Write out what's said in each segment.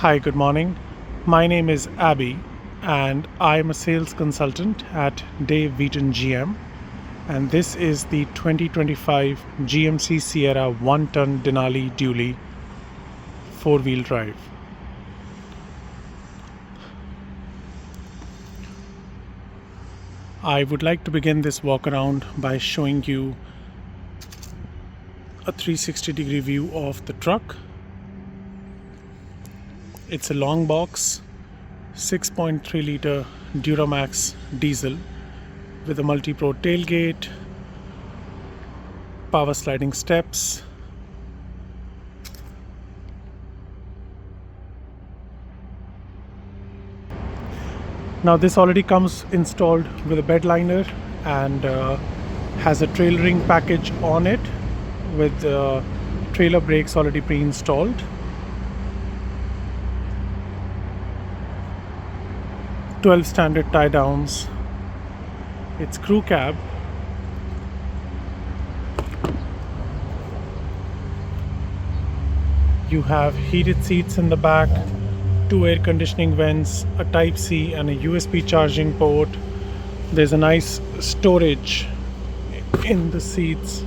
Hi, good morning. My name is Abby, and I am a sales consultant at Dave Wheaton GM. And this is the 2025 GMC Sierra 1-ton Denali Dually 4-wheel drive. I would like to begin this walk around by showing you a 360-degree view of the truck. It's a long box, 6.3 liter Duramax diesel with a multi-pro tailgate, power sliding steps, now this already comes installed with a bed liner and has a trailering package on it with trailer brakes already pre-installed. 12 standard tie downs. It's crew cab. You have heated seats in the back, 2 air conditioning vents, a Type C and a USB charging port. There's a nice storage in the seats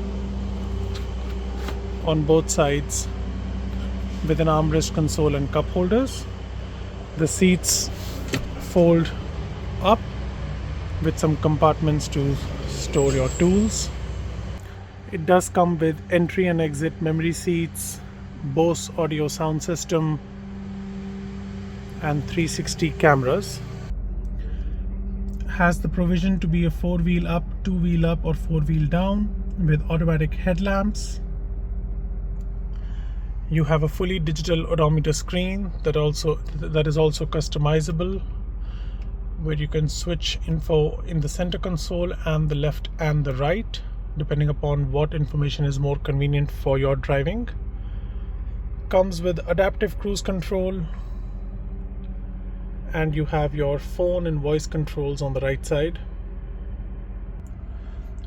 on both sides with an armrest console and cup holders. The seats fold up with some compartments to store your tools. It does come with entry and exit memory seats, Bose audio sound system, and 360 cameras. Has the provision to be a 4-wheel up, 2-wheel up, or 4-wheel down with automatic headlamps. You have a fully digital odometer screen that is also customizable, where you can switch info in the center console and the left and the right, depending upon what information is more convenient for your driving. Comes with adaptive cruise control, and you have your phone and voice controls on the right side.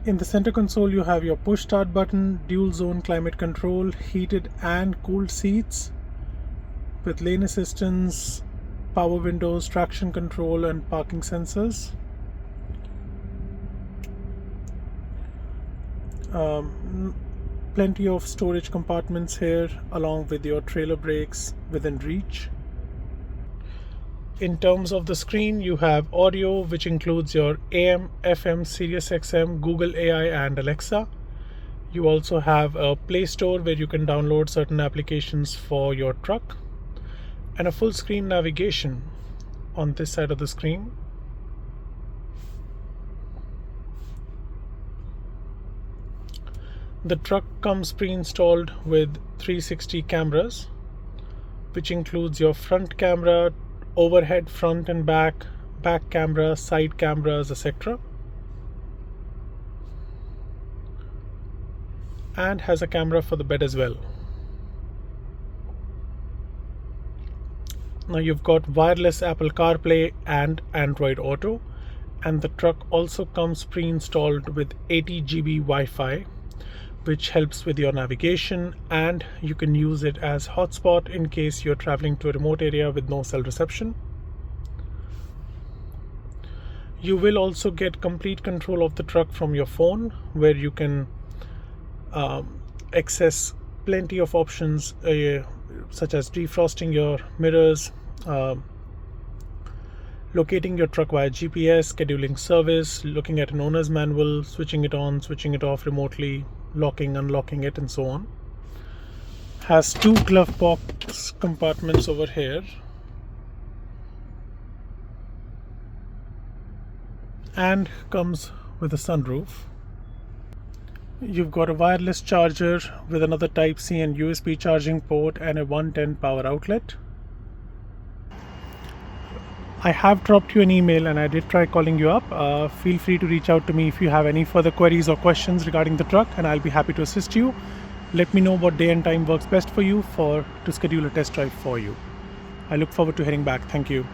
In the center console you have your push start button, dual zone climate control, heated and cooled seats with lane assistance, power windows, traction control, and parking sensors. Plenty of storage compartments here, along with your trailer brakes within reach. In terms of the screen, you have audio, which includes your AM, FM, Sirius XM, Google AI, and Alexa. You also have a Play Store where you can download certain applications for your truck, and a full screen navigation on this side of the screen. The truck comes pre-installed with 360 cameras, which includes your front camera, overhead, front and back camera, side cameras, etc. And has a camera for the bed as well. Now you've got wireless Apple CarPlay and Android Auto, and the truck also comes pre-installed with 80 GB Wi-Fi, which helps with your navigation, and you can use it as hotspot in case you're traveling to a remote area with no cell reception. You will also get complete control of the truck from your phone, where you can access plenty of options such as defrosting your mirrors, locating your truck via GPS, scheduling service, looking at an owner's manual, switching it on, switching it off remotely, locking, unlocking it, and so on. Has 2 glove box compartments over here, and comes with a sunroof. You've got a wireless charger with another Type C and USB charging port and a 110 power outlet. I have dropped you an email and I did try calling you up. Feel free to reach out to me if you have any further queries or questions regarding the truck, and I'll be happy to assist you. Let me know what day and time works best for you to schedule a test drive for you. I look forward to hearing back. Thank you.